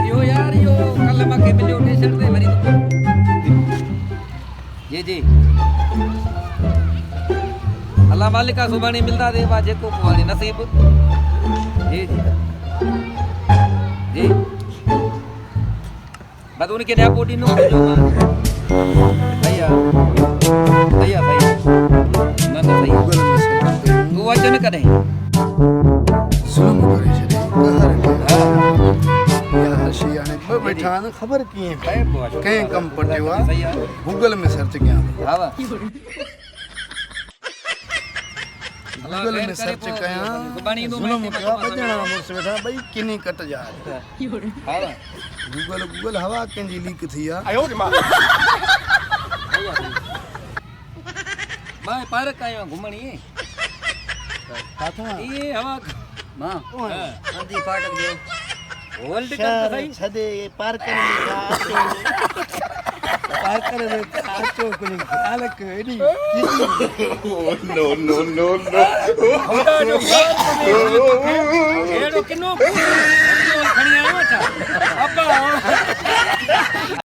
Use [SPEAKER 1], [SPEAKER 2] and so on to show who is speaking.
[SPEAKER 1] यो यार यो कल मांगे मिलियो टी-शर्ट दे भरी तो जी अल्लाह मालिक का सुबानी मिलता दे बाजे को पुआनी नसीब जी बस उनके नया पोटी नो जो भैया ना भैया तू वचन करे
[SPEAKER 2] जुल्म करे छे या हशी यानी बैठा न खबर किए कहीं कम पड़ियो गूगल में सर्च किया
[SPEAKER 1] हां
[SPEAKER 2] गूगल में सर्च कया जुल्म कया बजना मुस बैठा भाई किनी कट जा
[SPEAKER 1] हां
[SPEAKER 2] गूगल हवा कंजी लीक थिया
[SPEAKER 3] आयो रे मां
[SPEAKER 1] मैं पार्क आयो घुमणी
[SPEAKER 2] काथा
[SPEAKER 1] ये हवा
[SPEAKER 4] मां नदी फाटक दे
[SPEAKER 1] होल्ड कर भाई
[SPEAKER 2] छदे पार्क में पार्क में आचो कोनी हालक एडी
[SPEAKER 3] no
[SPEAKER 1] एड़ो किनो खणी आयो छा अब्बा